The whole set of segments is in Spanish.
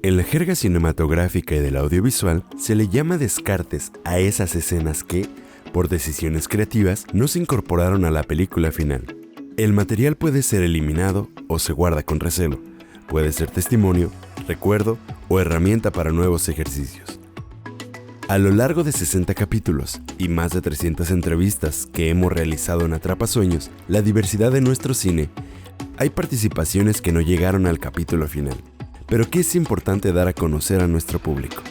En la jerga cinematográfica y del audiovisual se le llama descartes a esas escenas que, por decisiones creativas, no se incorporaron a la película final. El material puede ser eliminado o se guarda con recelo. Puede ser testimonio, recuerdo o herramienta para nuevos ejercicios. A lo largo de 60 capítulos y más de 300 entrevistas que hemos realizado en Atrapasueños, la diversidad de nuestro cine, hay participaciones que no llegaron al capítulo final, pero que es importante dar a conocer a nuestro público.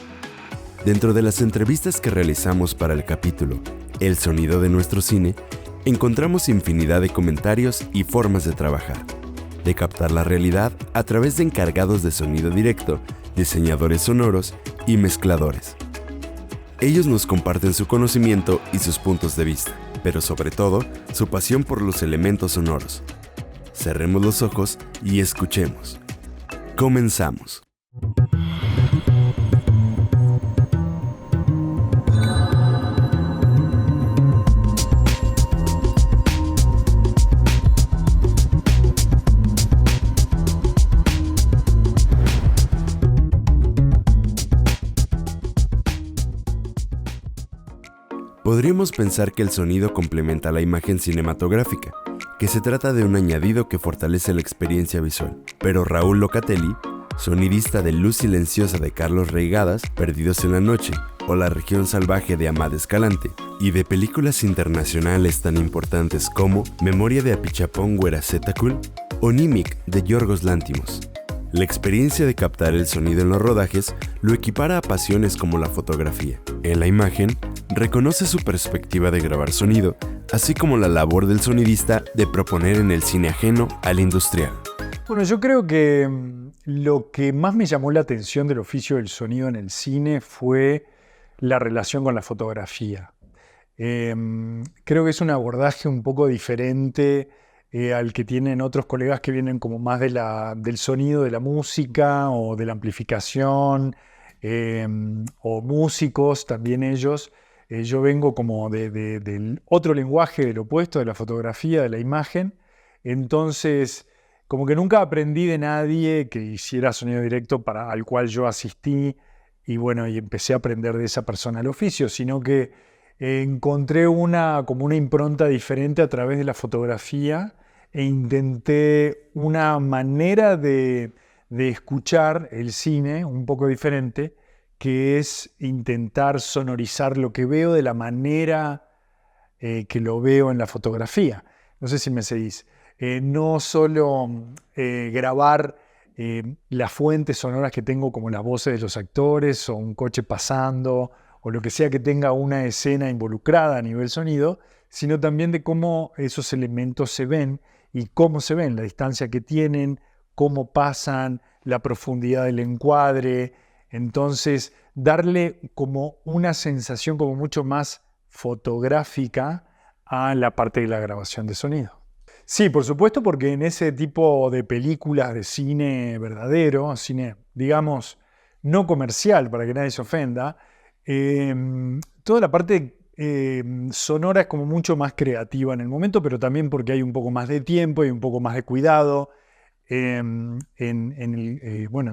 Dentro de las entrevistas que realizamos para el capítulo El sonido de nuestro cine, encontramos infinidad de comentarios y formas de trabajar, de captar la realidad a través de encargados de sonido directo, diseñadores sonoros y mezcladores. Ellos nos comparten su conocimiento y sus puntos de vista, pero sobre todo, su pasión por los elementos sonoros. Cerremos los ojos y escuchemos. Comenzamos. Podríamos pensar que el sonido complementa la imagen cinematográfica, que se trata de un añadido que fortalece la experiencia visual. Pero Raúl Locatelli, sonidista de Luz Silenciosa de Carlos Reigadas, Perdidos en la Noche, o La Región Salvaje de Amad Escalante, y de películas internacionales tan importantes como Memoria de Apichapón Hueracetácul o Nimic de Yorgos Lántimos. La experiencia de captar el sonido en los rodajes lo equipara a pasiones como la fotografía. En la imagen, reconoce su perspectiva de grabar sonido, así como la labor del sonidista de proponer en el cine ajeno al industrial. Bueno, yo creo que lo que más me llamó la atención del oficio del sonido en el cine fue la relación con la fotografía. Creo que es un abordaje un poco diferente al que tienen otros colegas que vienen como más del sonido de la música o de la amplificación, o músicos también ellos. Yo vengo como del otro lenguaje, del opuesto, de la fotografía, de la imagen. Entonces, como que nunca aprendí de nadie que hiciera sonido directo al cual yo asistí y bueno, y empecé a aprender de esa persona el oficio, sino que encontré como una impronta diferente a través de la fotografía e intenté una manera de escuchar el cine un poco diferente, que es intentar sonorizar lo que veo de la manera que lo veo en la fotografía. No sé si me seguís. No solo grabar las fuentes sonoras que tengo, como las voces de los actores o un coche pasando o lo que sea que tenga una escena involucrada a nivel sonido, sino también de cómo esos elementos se ven y cómo se ven, la distancia que tienen, cómo pasan, la profundidad del encuadre. Entonces, darle como una sensación como mucho más fotográfica a la parte de la grabación de sonido. Sí, por supuesto, porque en ese tipo de películas de cine verdadero, cine, digamos, no comercial, para que nadie se ofenda, toda la parte sonora es como mucho más creativa en el momento, pero también porque hay un poco más de tiempo y un poco más de cuidado en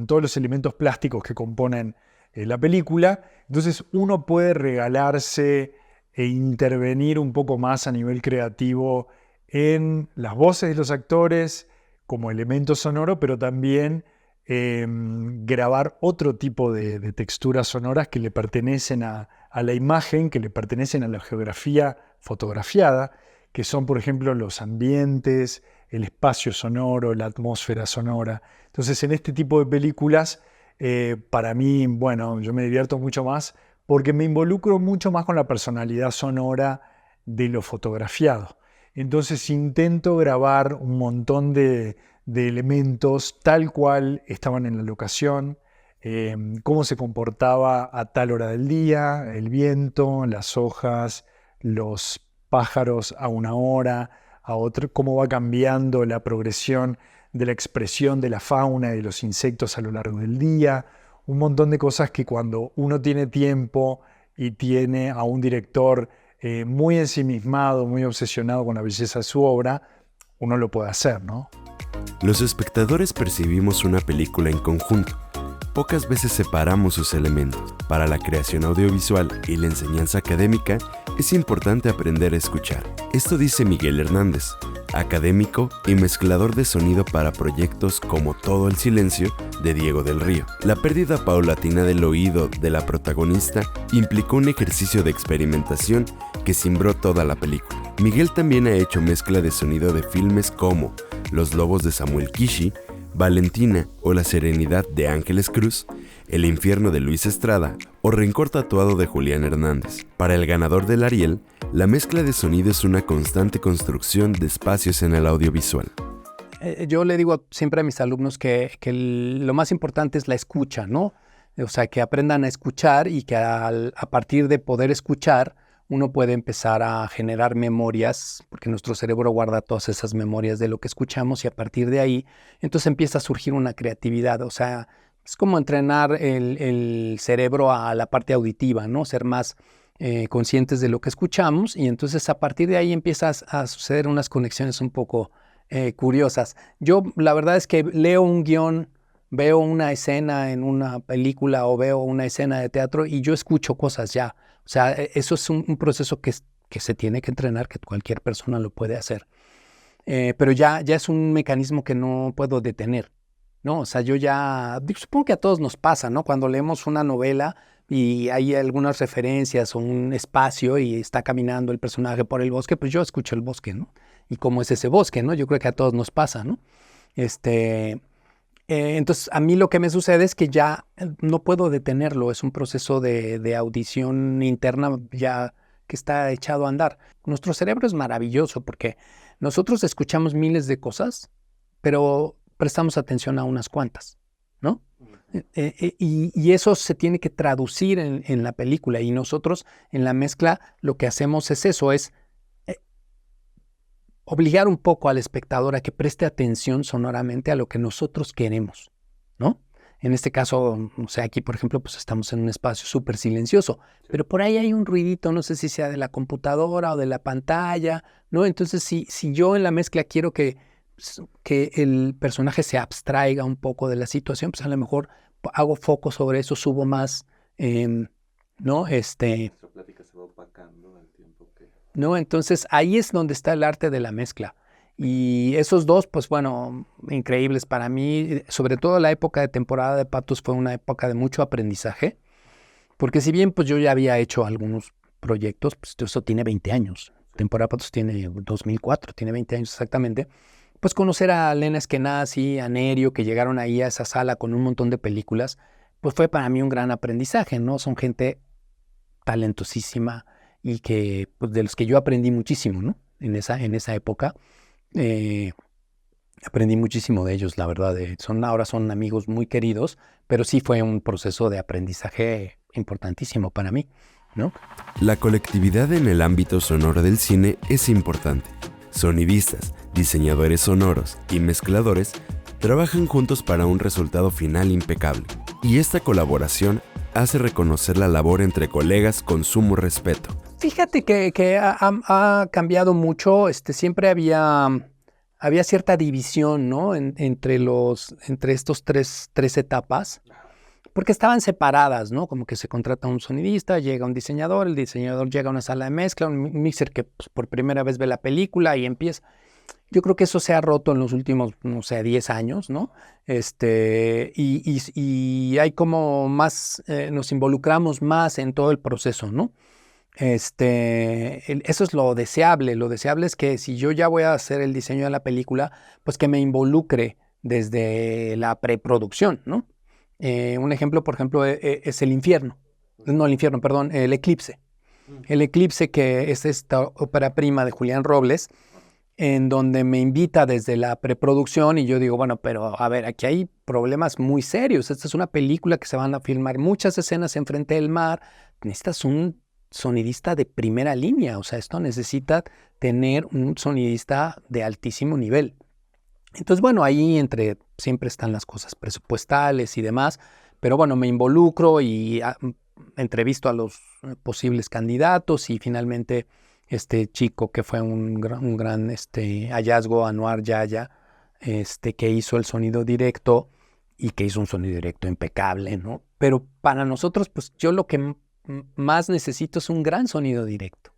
todos los elementos plásticos que componen la película. Entonces uno puede regalarse e intervenir un poco más a nivel creativo en las voces de los actores como elemento sonoro, pero también grabar otro tipo de texturas sonoras que le pertenecen a la imagen, que le pertenecen a la geografía fotografiada, que son, por ejemplo, los ambientes, el espacio sonoro, la atmósfera sonora. Entonces, en este tipo de películas, para mí, bueno, yo me divierto mucho más porque me involucro mucho más con la personalidad sonora de lo fotografiado. Entonces intento grabar un montón de elementos tal cual estaban en la locación, cómo se comportaba a tal hora del día, el viento, las hojas, los pájaros a una hora, a otra, cómo va cambiando la progresión de la expresión de la fauna y de los insectos a lo largo del día, un montón de cosas que cuando uno tiene tiempo y tiene a un director muy ensimismado, muy obsesionado con la belleza de su obra, uno lo puede hacer, ¿no? Los espectadores percibimos una película en conjunto, pocas veces separamos sus elementos. Para la creación audiovisual y la enseñanza académica, es importante aprender a escuchar. Esto dice Miguel Hernández, académico y mezclador de sonido para proyectos como Todo el silencio de Diego del Río. La pérdida paulatina del oído de la protagonista implicó un ejercicio de experimentación que cimbró toda la película. Miguel también ha hecho mezcla de sonido de filmes como Los lobos de Samuel Kishi, Valentina o La serenidad de Ángeles Cruz, El infierno de Luis Estrada o Rencor tatuado de Julián Hernández. Para el ganador del Ariel, la mezcla de sonido es una constante construcción de espacios en el audiovisual. Yo le digo siempre a mis alumnos que lo más importante es la escucha, ¿no? O sea, que aprendan a escuchar y que a partir de poder escuchar, uno puede empezar a generar memorias, porque nuestro cerebro guarda todas esas memorias de lo que escuchamos y a partir de ahí, entonces empieza a surgir una creatividad. O sea, es como entrenar el cerebro a la parte auditiva, ¿no? Ser más conscientes de lo que escuchamos y entonces a partir de ahí empiezas a suceder unas conexiones un poco curiosas. Yo la verdad es que leo un guión, veo una escena en una película o veo una escena de teatro y yo escucho cosas ya. O sea, eso es un proceso que se tiene que entrenar, que cualquier persona lo puede hacer. Pero ya es un mecanismo que no puedo detener, ¿no? O sea, supongo que a todos nos pasa, ¿no? Cuando leemos una novela y hay algunas referencias o un espacio y está caminando el personaje por el bosque, pues yo escucho el bosque, ¿no? Y cómo es ese bosque, ¿no? Yo creo que a todos nos pasa, ¿no? Entonces, a mí lo que me sucede es que ya no puedo detenerlo, es un proceso de audición interna ya que está echado a andar. Nuestro cerebro es maravilloso porque nosotros escuchamos miles de cosas, pero prestamos atención a unas cuantas, ¿no? Y eso se tiene que traducir en la película y nosotros en la mezcla lo que hacemos es eso, es obligar un poco al espectador a que preste atención sonoramente a lo que nosotros queremos, ¿no? En este caso, o sea, aquí, por ejemplo, pues estamos en un espacio súper silencioso, pero por ahí hay un ruidito, no sé si sea de la computadora o de la pantalla, ¿no? Entonces, si yo en la mezcla quiero que el personaje se abstraiga un poco de la situación, pues a lo mejor hago foco sobre eso, subo más, ¿no? Esa plática se va opacando al tiempo que... ¿No? Entonces ahí es donde está el arte de la mezcla. Y esos dos, pues bueno, increíbles para mí. Sobre todo la época de temporada de Patos fue una época de mucho aprendizaje. Porque si bien pues yo ya había hecho algunos proyectos, pues eso tiene 20 años. Temporada de Patos tiene 2004, tiene 20 años exactamente. Pues conocer a Lena Eskenazi, a Nerio, que llegaron ahí a esa sala con un montón de películas, pues fue para mí un gran aprendizaje, ¿no? Son gente talentosísima y que pues, de los que yo aprendí muchísimo, ¿no? En esa época aprendí muchísimo de ellos, la verdad. Ahora son amigos muy queridos, pero sí fue un proceso de aprendizaje importantísimo para mí, ¿no? La colectividad en el ámbito sonoro del cine es importante. Sonidistas, diseñadores sonoros y mezcladores trabajan juntos para un resultado final impecable. Y esta colaboración hace reconocer la labor entre colegas con sumo respeto. Fíjate que ha cambiado mucho. Siempre había cierta división, ¿no? entre estos tres etapas, porque estaban separadas, ¿no? Como que se contrata un sonidista, llega un diseñador, el diseñador llega a una sala de mezcla, un mixer que pues, por primera vez ve la película y empieza. Yo creo que eso se ha roto en los últimos, no sé, 10 años, ¿no? Y hay como más, nos involucramos más en todo el proceso, ¿no? Eso es lo deseable. Lo deseable es que si yo ya voy a hacer el diseño de la película, pues que me involucre desde la preproducción, ¿no? Un ejemplo, por ejemplo, es El Infierno. No, El Infierno, perdón, El Eclipse. El Eclipse, que es esta ópera prima de Julián Robles, en donde me invita desde la preproducción y yo digo, bueno, pero a ver, aquí hay problemas muy serios. Esta es una película que se van a filmar muchas escenas enfrente del mar. Necesitas un sonidista de primera línea. O sea, esto necesita tener un sonidista de altísimo nivel. Entonces, bueno, ahí siempre están las cosas presupuestales y demás, pero bueno, me involucro y entrevisto a los posibles candidatos y finalmente este chico que fue un gran hallazgo, Anuar Yaya, que hizo el sonido directo, y que hizo un sonido directo impecable, ¿no? Pero para nosotros, pues yo lo que más necesito es un gran sonido directo.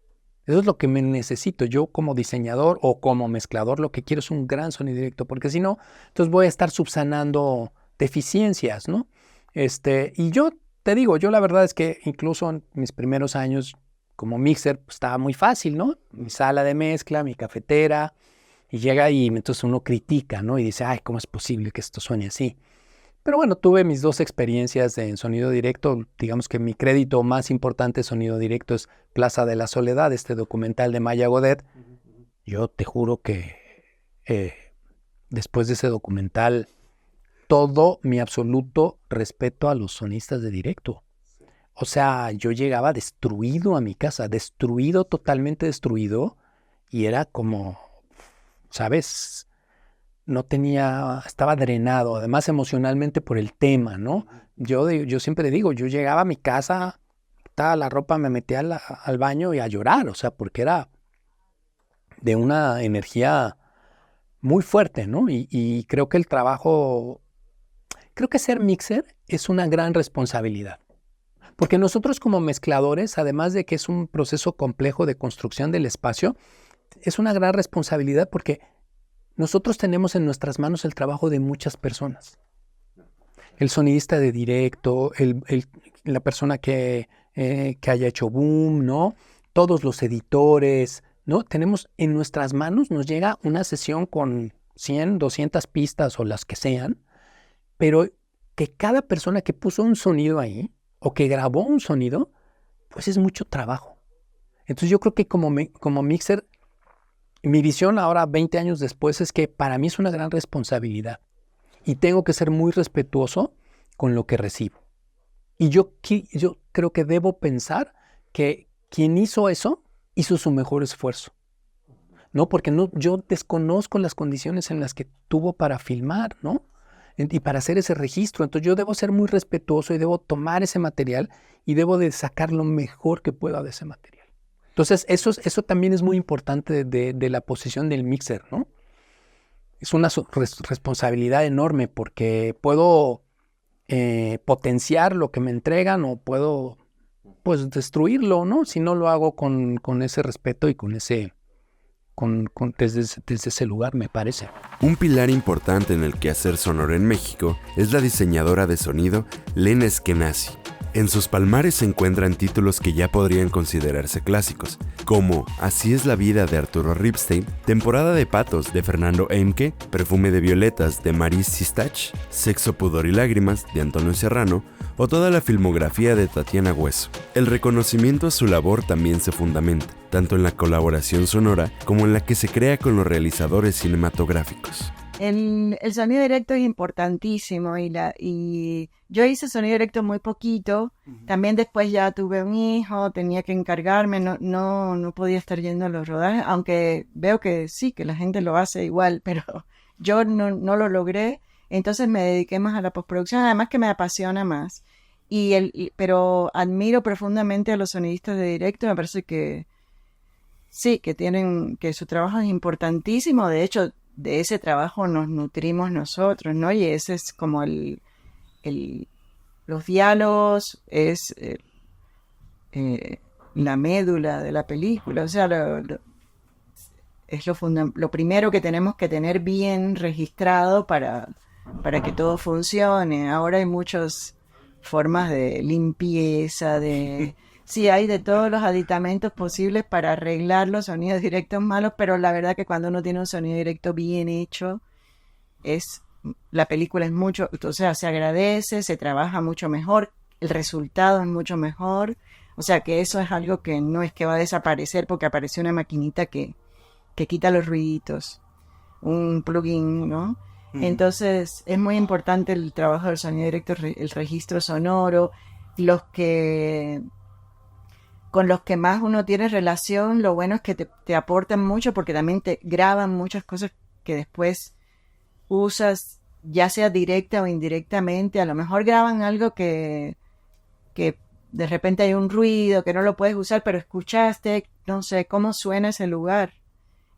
Eso es lo que me necesito. Yo como diseñador o como mezclador lo que quiero es un gran sonido directo, porque si no, entonces voy a estar subsanando deficiencias, ¿no? Y yo te digo, yo la verdad es que incluso en mis primeros años como mixer pues, estaba muy fácil, ¿no? Mi sala de mezcla, mi cafetera, y llega y entonces uno critica, ¿no? Y dice, ay, ¿cómo es posible que esto suene así? Pero bueno, tuve mis 2 experiencias en sonido directo. Digamos que mi crédito más importante en sonido directo es Plaza de la Soledad, este documental de Maya Godet. Yo te juro que después de ese documental, todo mi absoluto respeto a los sonistas de directo. O sea, yo llegaba destruido a mi casa, destruido, totalmente destruido, y era como, ¿sabes? No tenía, estaba drenado, además emocionalmente por el tema, ¿no? Yo siempre digo, yo llegaba a mi casa, quitaba la ropa, me metía al baño y a llorar, o sea, porque era de una energía muy fuerte, ¿no? Y creo que creo que ser mixer es una gran responsabilidad. Porque nosotros como mezcladores, además de que es un proceso complejo de construcción del espacio, es una gran responsabilidad porque nosotros tenemos en nuestras manos el trabajo de muchas personas. El sonidista de directo, la persona que haya hecho boom, ¿no? Todos los editores, ¿no? Tenemos en nuestras manos, nos llega una sesión con 100, 200 pistas o las que sean, pero que cada persona que puso un sonido ahí o que grabó un sonido, pues es mucho trabajo. Entonces yo creo que como mixer, mi visión ahora, 20 años después, es que para mí es una gran responsabilidad y tengo que ser muy respetuoso con lo que recibo. Y yo creo que debo pensar que quien hizo eso hizo su mejor esfuerzo, ¿no? Porque yo desconozco las condiciones en las que tuvo para filmar, ¿no? Y para hacer ese registro. Entonces yo debo ser muy respetuoso y debo tomar ese material y debo de sacar lo mejor que pueda de ese material. Entonces eso también es muy importante de la posición del mixer, ¿no? Es una responsabilidad enorme porque puedo potenciar lo que me entregan o puedo pues destruirlo, ¿no? Si no lo hago con ese respeto y desde ese lugar, me parece. Un pilar importante en el quehacer sonoro en México es la diseñadora de sonido Lena Eskenazi. En sus palmares se encuentran títulos que ya podrían considerarse clásicos, como Así es la vida de Arturo Ripstein, Temporada de patos de Fernando Eimke, Perfume de violetas de Maris Sistach, Sexo, pudor y lágrimas de Antonio Serrano o toda la filmografía de Tatiana Hueso. El reconocimiento a su labor también se fundamenta, tanto en la colaboración sonora como en la que se crea con los realizadores cinematográficos. El sonido directo es importantísimo y yo hice sonido directo muy poquito. También después ya tuve un hijo, tenía que encargarme, no podía estar yendo a los rodajes, aunque veo que sí, que la gente lo hace igual, pero yo no lo logré. Entonces me dediqué más a la postproducción, además que me apasiona más. Pero admiro profundamente a los sonidistas de directo, me parece que sí, que su trabajo es importantísimo. De hecho, de ese trabajo nos nutrimos nosotros, ¿no? Y ese es como los diálogos, es la médula de la película. O sea, es lo primero que tenemos que tener bien registrado para que todo funcione. Ahora hay muchas formas de limpieza, sí, hay de todos los aditamentos posibles para arreglar los sonidos directos malos, pero la verdad que cuando uno tiene un sonido directo bien hecho, la película es mucho, o sea, se agradece, se trabaja mucho mejor, el resultado es mucho mejor, o sea que eso es algo que no es que va a desaparecer porque apareció una maquinita que quita los ruiditos, un plugin, ¿no? Entonces es muy importante el trabajo del sonido directo, el registro sonoro, con los que más uno tiene relación, lo bueno es que te aportan mucho porque también te graban muchas cosas que después usas, ya sea directa o indirectamente. A lo mejor graban algo que de repente hay un ruido que no lo puedes usar, pero escuchaste, no sé, cómo suena ese lugar.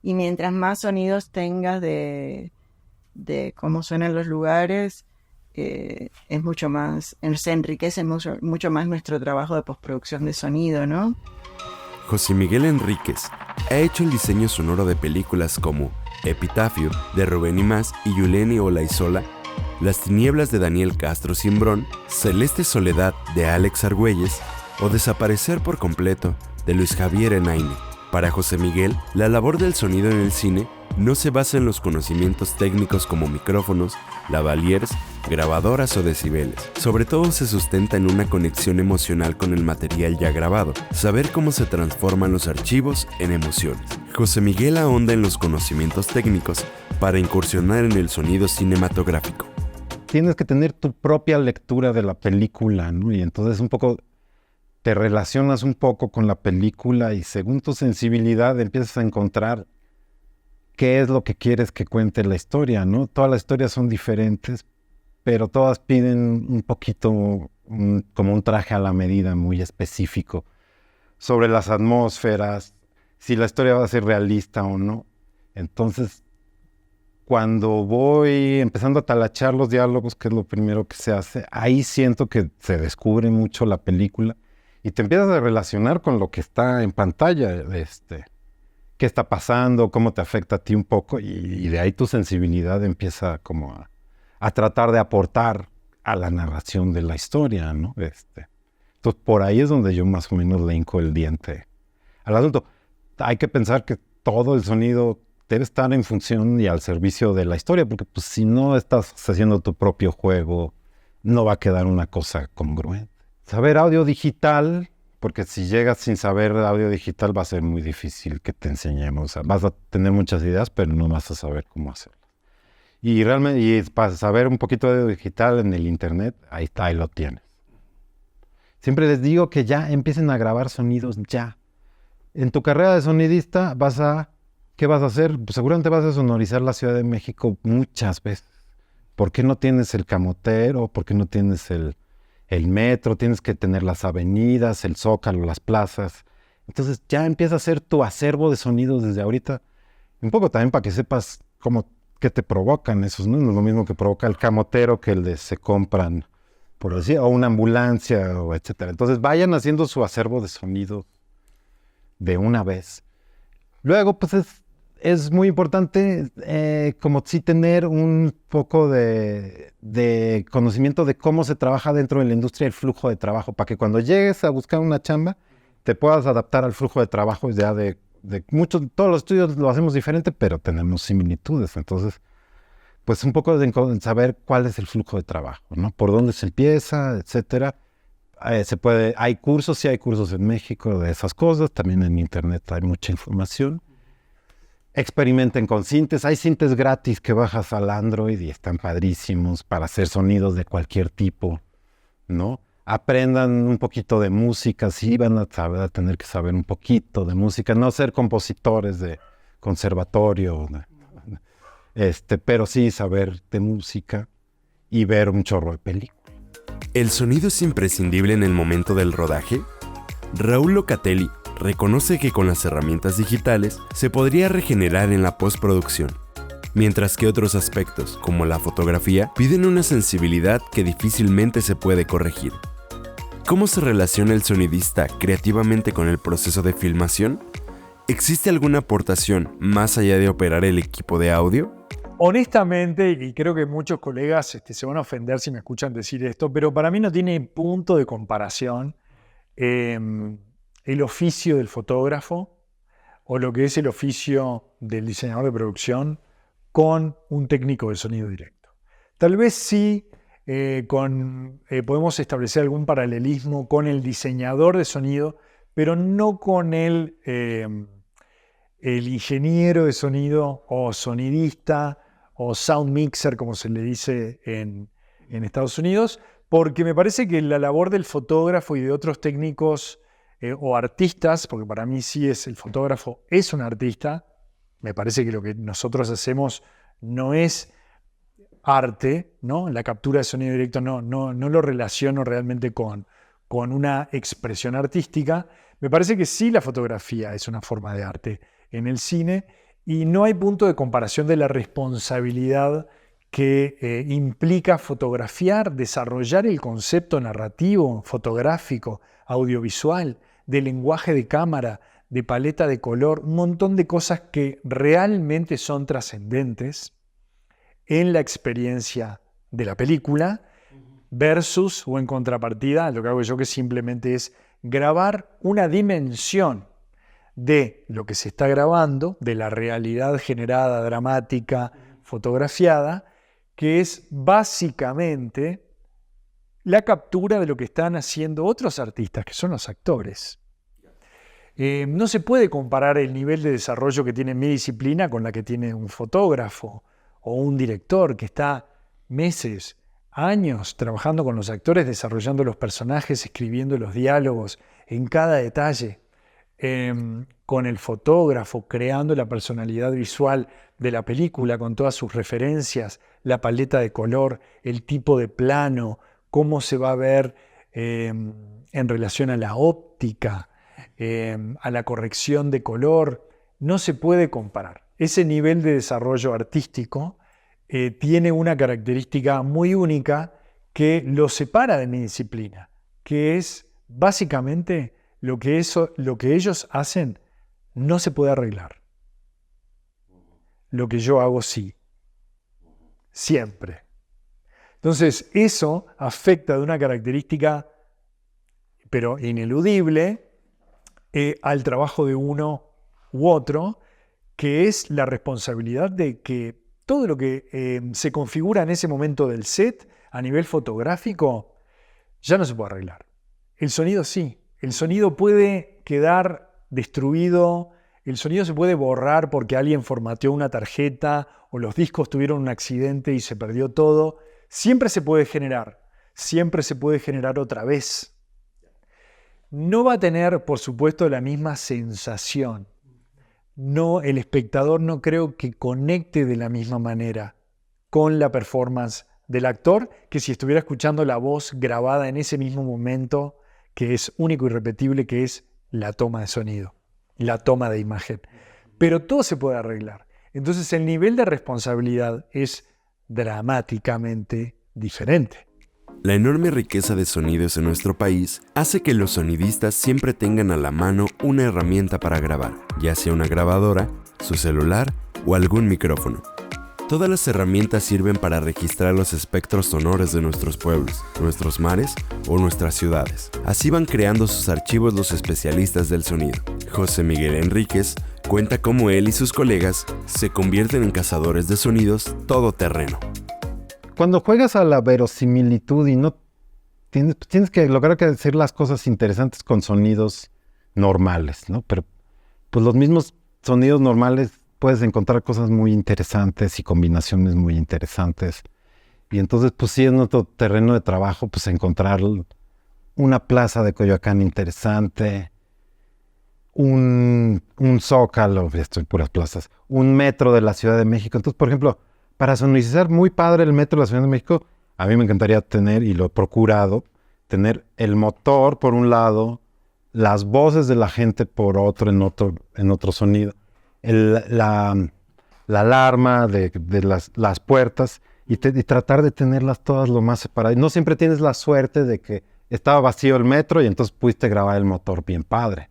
Y mientras más sonidos tengas de cómo suenan los lugares, es mucho más, se enriquece mucho más nuestro trabajo de postproducción de sonido, ¿no? José Miguel Enríquez ha hecho el diseño sonoro de películas como Epitafio, de Rubén Imaz y Yuleni Olaizola, Las tinieblas de Daniel Castro Cimbrón, Celeste Soledad, de Alex Argüelles, o Desaparecer por completo, de Luis Javier Enaine. Para José Miguel, la labor del sonido en el cine no se basa en los conocimientos técnicos como micrófonos, lavaliers, grabadoras o decibeles. Sobre todo se sustenta en una conexión emocional con el material ya grabado, saber cómo se transforman los archivos en emociones. José Miguel ahonda en los conocimientos técnicos para incursionar en el sonido cinematográfico. Tienes que tener tu propia lectura de la película, ¿no? Y entonces un poco te relacionas un poco con la película y según tu sensibilidad empiezas a encontrar qué es lo que quieres que cuente la historia, ¿no? Todas las historias son diferentes, pero todas piden un poquito como un traje a la medida muy específico sobre las atmósferas, si la historia va a ser realista o no. Entonces, cuando voy empezando a talachar los diálogos, que es lo primero que se hace, ahí siento que se descubre mucho la película y te empiezas a relacionar con lo que está en pantalla, qué está pasando, cómo te afecta a ti un poco, y de ahí tu sensibilidad empieza como a tratar de aportar a la narración de la historia, ¿no? Entonces, por ahí es donde yo más o menos le hinco el diente al asunto. Hay que pensar que todo el sonido debe estar en función y al servicio de la historia, porque pues, si no estás haciendo tu propio juego, no va a quedar una cosa congruente. Saber audio digital, porque si llegas sin saber audio digital va a ser muy difícil que te enseñemos. O sea, vas a tener muchas ideas, pero no vas a saber cómo hacerlas. Y realmente, para saber un poquito de audio digital en el internet, ahí está, ahí lo tienes. Siempre les digo que ya empiecen a grabar sonidos ya. En tu carrera de sonidista, ¿qué vas a hacer? Pues seguramente vas a sonorizar la Ciudad de México muchas veces. ¿Por qué no tienes el camotero? ¿Por qué no tienes el metro? Tienes que tener las avenidas, el Zócalo, las plazas. Entonces ya empieza a ser tu acervo de sonidos desde ahorita. Un poco también para que sepas qué te provocan esos, ¿no? No es lo mismo que provoca el camotero que el de se compran, por decir, o una ambulancia, o etcétera. Entonces vayan haciendo su acervo de sonido de una vez. Luego, pues es muy importante como sí tener un poco de conocimiento de cómo se trabaja dentro de la industria el flujo de trabajo, para que cuando llegues a buscar una chamba te puedas adaptar al flujo de trabajo ya de todos los estudios lo hacemos diferente, pero tenemos similitudes. Entonces, pues un poco de saber cuál es el flujo de trabajo, ¿no? Por dónde se empieza, etcétera. Hay cursos, sí hay cursos en México de esas cosas, también en internet hay mucha información. Experimenten con sintes, hay sintes gratis que bajas al Android y están padrísimos para hacer sonidos de cualquier tipo, ¿no? Aprendan un poquito de música, sí van a tener que saber un poquito de música, no ser compositores de conservatorio, pero sí saber de música y ver un chorro de películas. ¿El sonido es imprescindible en el momento del rodaje? Raúl Locatelli reconoce que con las herramientas digitales se podría regenerar en la postproducción, mientras que otros aspectos, como la fotografía, piden una sensibilidad que difícilmente se puede corregir. ¿Cómo se relaciona el sonidista creativamente con el proceso de filmación? ¿Existe alguna aportación más allá de operar el equipo de audio? Honestamente, y creo que muchos colegas se van a ofender si me escuchan decir esto, pero para mí no tiene punto de comparación el oficio del fotógrafo o lo que es el oficio del diseñador de producción con un técnico de sonido directo. Tal vez sí podemos establecer algún paralelismo con el diseñador de sonido, pero no con el ingeniero de sonido o sonidista o sound mixer, como se le dice en Estados Unidos, porque me parece que la labor del fotógrafo y de otros técnicos o artistas, porque para mí sí el fotógrafo es un artista, me parece que lo que nosotros hacemos no es arte, ¿no? La captura de sonido directo no lo relaciono realmente con una expresión artística. Me parece que sí la fotografía es una forma de arte en el cine y no hay punto de comparación de la responsabilidad que implica fotografiar, desarrollar el concepto narrativo, fotográfico, audiovisual, de lenguaje de cámara, de paleta de color, un montón de cosas que realmente son trascendentes en la experiencia de la película, versus o en contrapartida, lo que hago yo que simplemente es grabar una dimensión de lo que se está grabando, de la realidad generada, dramática, fotografiada, que es básicamente la captura de lo que están haciendo otros artistas, que son los actores. No se puede comparar el nivel de desarrollo que tiene mi disciplina con la que tiene un fotógrafo o un director que está meses, años trabajando con los actores, desarrollando los personajes, escribiendo los diálogos en cada detalle, con el fotógrafo, creando la personalidad visual de la película con todas sus referencias, la paleta de color, el tipo de plano, cómo se va a ver en relación a la óptica, a la corrección de color. No se puede comparar. Ese nivel de desarrollo artístico tiene una característica muy única que lo separa de mi disciplina, que es básicamente lo que ellos hacen no se puede arreglar. Lo que yo hago sí. Siempre. Entonces, eso afecta de una característica, pero ineludible, al trabajo de uno u otro, que es la responsabilidad de que todo lo que se configura en ese momento del set, a nivel fotográfico, ya no se puede arreglar. El sonido sí. El sonido puede quedar destruido, el sonido se puede borrar porque alguien formateó una tarjeta o los discos tuvieron un accidente y se perdió todo. Siempre se puede generar otra vez. No va a tener, por supuesto, la misma sensación. No, el espectador no creo que conecte de la misma manera con la performance del actor que si estuviera escuchando la voz grabada en ese mismo momento, que es único y repetible, que es la toma de sonido, la toma de imagen. Pero todo se puede arreglar. Entonces el nivel de responsabilidad es dramáticamente diferente. La enorme riqueza de sonidos en nuestro país hace que los sonidistas siempre tengan a la mano una herramienta para grabar, ya sea una grabadora, su celular o algún micrófono. Todas las herramientas sirven para registrar los espectros sonoros de nuestros pueblos, nuestros mares o nuestras ciudades. Así van creando sus archivos los especialistas del sonido. José Miguel Enríquez cuenta cómo él y sus colegas se convierten en cazadores de sonidos todoterreno. Cuando juegas a la verosimilitud y no tienes que lograr que decir las cosas interesantes con sonidos normales, ¿no? Pero pues los mismos sonidos normales puedes encontrar cosas muy interesantes y combinaciones muy interesantes. Y entonces, pues sí, es nuestro terreno de trabajo, pues encontrar una plaza de Coyoacán interesante, un zócalo, ya estoy en puras plazas, un metro de la Ciudad de México. Entonces, por ejemplo, para sonorizar muy padre el metro de la Ciudad de México, a mí me encantaría tener, y lo he procurado, tener el motor por un lado, las voces de la gente por otro, en otro sonido. La alarma de las puertas y tratar de tenerlas todas lo más separadas. No siempre tienes la suerte de que estaba vacío el metro y entonces pudiste grabar el motor bien padre.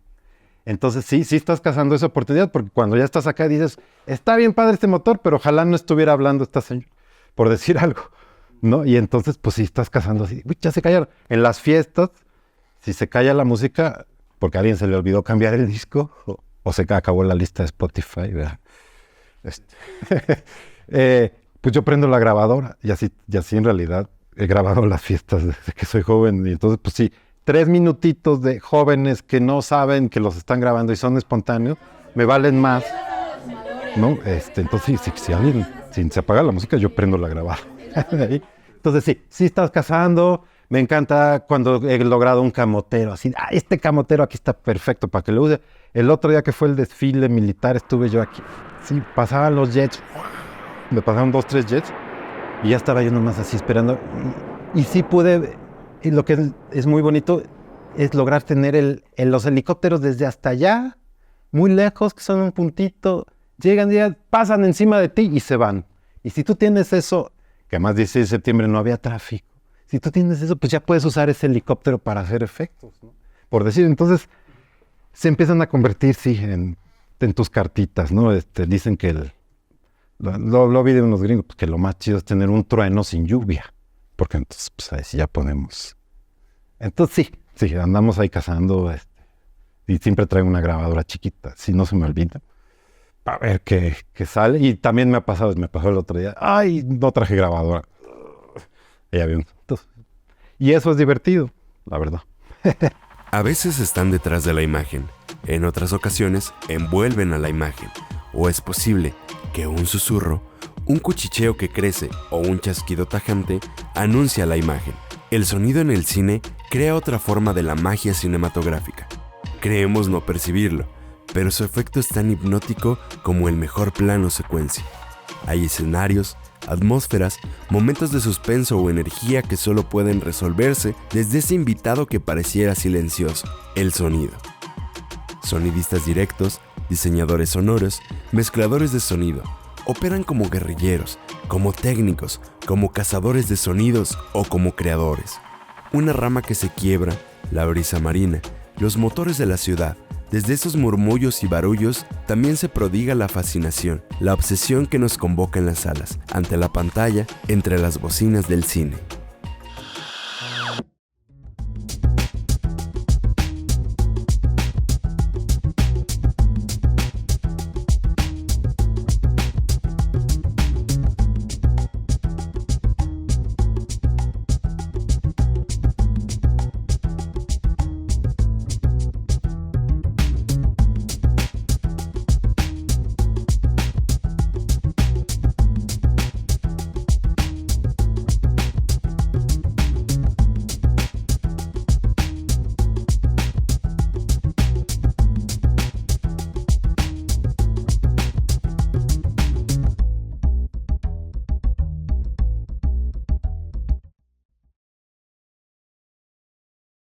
Entonces sí estás cazando esa oportunidad porque cuando ya estás acá dices, está bien padre este motor, pero ojalá no estuviera hablando esta señora, por decir algo, ¿no? Y entonces pues sí estás cazando así, uy, ya se callaron. En las fiestas, si se calla la música porque a alguien se le olvidó cambiar el disco o se acabó la lista de Spotify, ¿verdad? Pues yo prendo la grabadora y así en realidad he grabado las fiestas desde que soy joven. Y entonces, pues sí, 3 minutitos de jóvenes que no saben que los están grabando y son espontáneos, me valen más, ¿no? Entonces, si se apaga la música, yo prendo la grabadora. Entonces, sí estás cazando. Me encanta cuando he logrado un camotero, así, este camotero aquí está perfecto para que lo use. El otro día que fue el desfile militar estuve yo aquí, sí, pasaban los jets, me pasaron 2, 3 jets y ya estaba yo nomás así esperando. Y sí pude, y lo que es muy bonito es lograr tener los helicópteros desde hasta allá, muy lejos, que son un puntito, llegan, pasan encima de ti y se van. Y si tú tienes eso que además 16 de septiembre no había tráfico. Si tú tienes eso, pues ya puedes usar ese helicóptero para hacer efectos, ¿no? Por decir, entonces se empiezan a convertir, sí, en tus cartitas, ¿no? Dicen que lo vi de unos gringos, pues que lo más chido es tener un trueno sin lluvia, porque entonces, pues ahí sí ya ponemos. Entonces sí, andamos ahí cazando, y siempre traigo una grabadora chiquita, si no se me olvida, a ver qué sale. Y también me pasó el otro día, ay, no traje grabadora. Y había y eso es divertido, la verdad. A veces están detrás de la imagen, en otras ocasiones envuelven a la imagen, o es posible que un susurro, un cuchicheo que crece o un chasquido tajante anuncia la imagen. El sonido en el cine crea otra forma de la magia cinematográfica. Creemos no percibirlo, pero su efecto es tan hipnótico como el mejor plano secuencia. Hay escenarios, atmósferas, momentos de suspenso o energía que solo pueden resolverse desde ese invitado que pareciera silencioso, el sonido. Sonidistas directos, diseñadores sonoros, mezcladores de sonido, operan como guerrilleros, como técnicos, como cazadores de sonidos o como creadores. Una rama que se quiebra, la brisa marina, los motores de la ciudad. Desde esos murmullos y barullos también se prodiga la fascinación, la obsesión que nos convoca en las salas, ante la pantalla, entre las bocinas del cine.